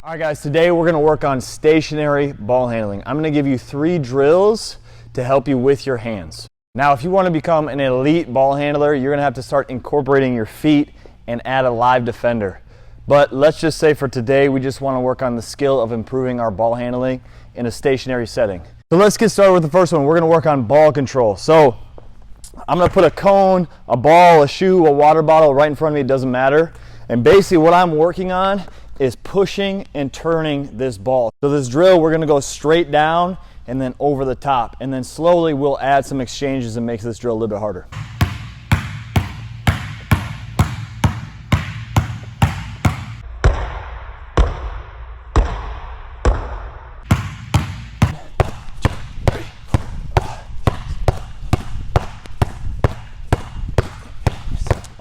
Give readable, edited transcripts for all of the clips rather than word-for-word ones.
All right guys, today we're gonna work on stationary ball handling. I'm gonna give you 3 drills to help you with your hands. Now, if you wanna become an elite ball handler, you're gonna have to start incorporating your feet and add a live defender. But let's just say for today, we just wanna work on the skill of improving our ball handling in a stationary setting. So let's get started with the first one. We're gonna work on ball control. So I'm gonna put a cone, a ball, a shoe, a water bottle right in front of me, it doesn't matter. And basically what I'm working on is pushing and turning this ball. So this drill, we're gonna go straight down and then over the top. And then slowly we'll add some exchanges and make this drill a little bit harder.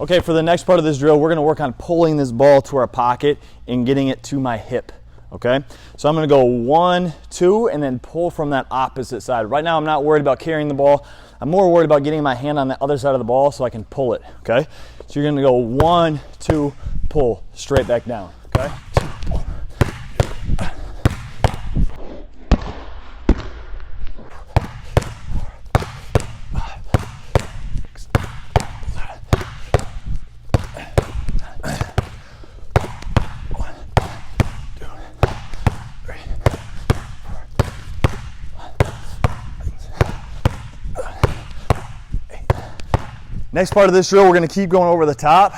Okay, for the next part of this drill, we're gonna work on pulling this ball to our pocket and getting it to my hip, okay? So I'm gonna go 1, 2, and then pull from that opposite side. Right now, I'm not worried about carrying the ball. I'm more worried about getting my hand on the other side of the ball so I can pull it, okay? So you're gonna go 1, 2, pull, straight back down, okay? Next part of this drill, we're gonna keep going over the top,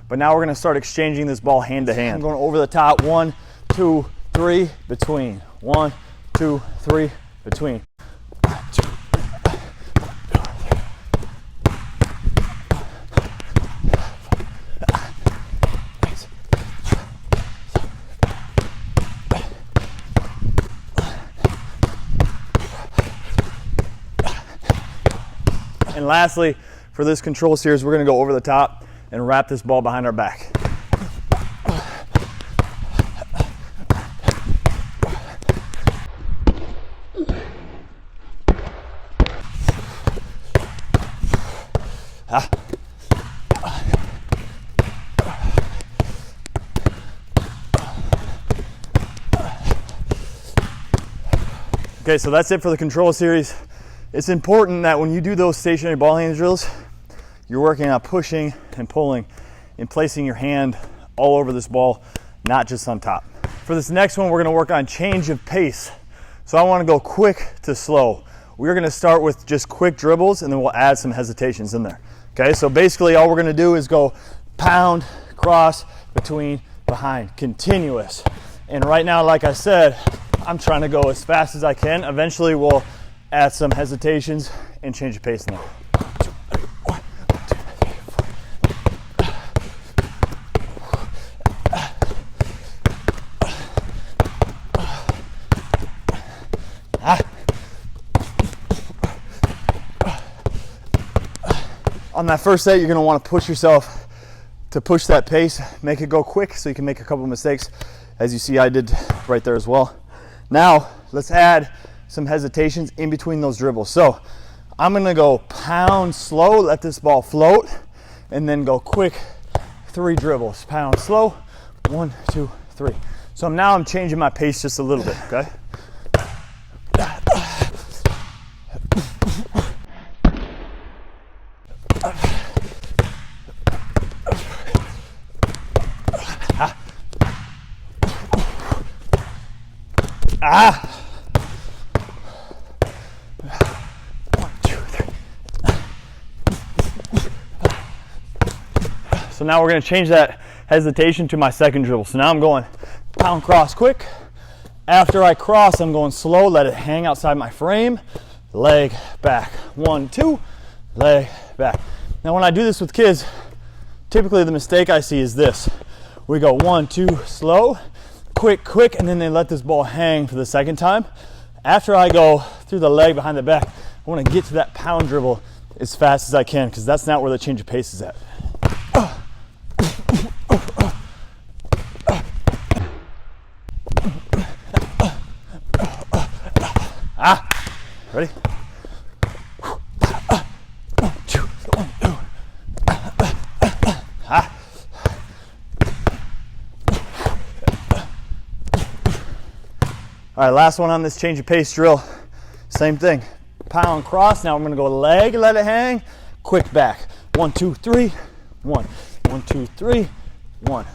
but now we're gonna start exchanging this ball hand to hand. I'm going over the top, 1, 2, 3, between. 1, 2, 3, between. And lastly, for this control series, we're gonna go over the top and wrap this ball behind our back. Okay, so that's it for the control series. It's important that when you do those stationary ball handling drills, you're working on pushing and pulling and placing your hand all over this ball, not just on top. For this next one, we're gonna work on change of pace. So I wanna go quick to slow. We're gonna start with just quick dribbles and then we'll add some hesitations in there. Okay, so basically all we're gonna do is go pound, cross, between, behind, continuous. And right now, like I said, I'm trying to go as fast as I can. Eventually we'll add some hesitations and change the pace in there. On that first set, you're gonna wanna push yourself to push that pace, make it go quick so you can make a couple of mistakes. As you see, I did right there as well. Now, let's add some hesitations in between those dribbles. So I'm gonna go pound slow, let this ball float, and then go quick 3 dribbles. Pound slow, 1, 2, 3. So now I'm changing my pace just a little bit, okay? Ah! 1, 2, 3. So now we're going to change that hesitation to my second dribble. So now I'm going pound cross quick. After I cross, I'm going slow, let it hang outside my frame. Leg back. 1, 2, leg back. Now when I do this with kids, typically the mistake I see is this. We go 1, 2, slow, quick, quick, and then they let this ball hang for the second time. After I go through the leg behind the back, I want to get to that pound dribble as fast as I can because that's not where the change of pace is at. Ready? All right, last one on this change of pace drill. Same thing. Pound cross. Now I'm going to go leg, let it hang. Quick back. 1, 2, 3. 1. 1, 2, 3. 1.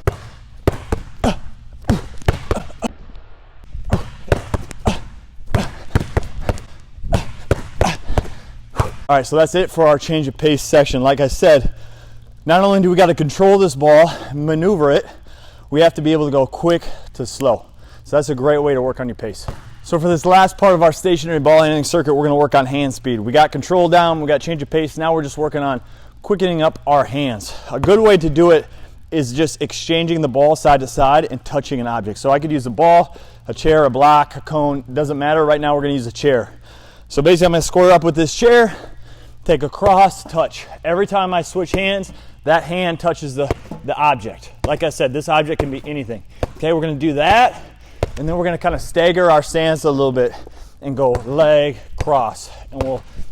All right, so that's it for our change of pace section. Like I said, not only do we got to control this ball, maneuver it, we have to be able to go quick to slow. So that's a great way to work on your pace. So for this last part of our stationary ball handling circuit, we're going to work on hand speed. We got control down, we got change of pace. Now we're just working on quickening up our hands. A good way to do it is just exchanging the ball side to side and touching an object. So I could use a ball, a chair, a block, a cone, doesn't matter. Right now we're going to use a chair. So basically I'm going to square up with this chair, take a cross, touch. Every time I switch hands, that hand touches the object. Like I said, this object can be anything. Okay, we're going to do that, and then we're going to kind of stagger our stance a little bit and go leg, cross, and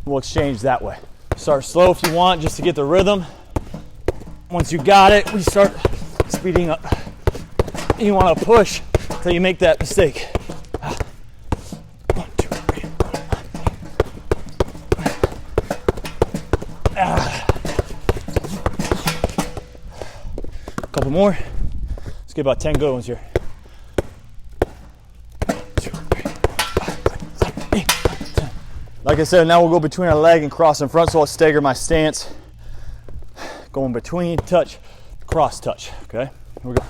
we'll exchange that way. Start slow if you want, just to get the rhythm. Once you got it, we start speeding up. You want to push until you make that mistake. 1, 2, 3. Couple more. Let's get about 10 good ones here. 1, 2, 3, 4, 5, 6, 7, 8, 9, 10. Like I said, now we'll go between our leg and cross in front, so I'll stagger my stance. Going between, touch, cross, touch. Okay, here we go.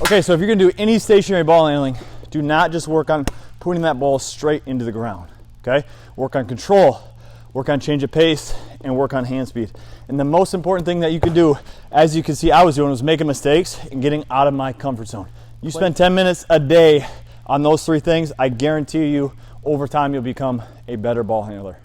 Okay, so if you're going to do any stationary ball handling, do not just work on putting that ball straight into the ground. Okay, work on control, work on change of pace, and work on hand speed. And the most important thing that you can do, as you can see I was doing, was making mistakes and getting out of my comfort zone. You spend 10 minutes a day on those 3 things, I guarantee you over time you'll become a better ball handler.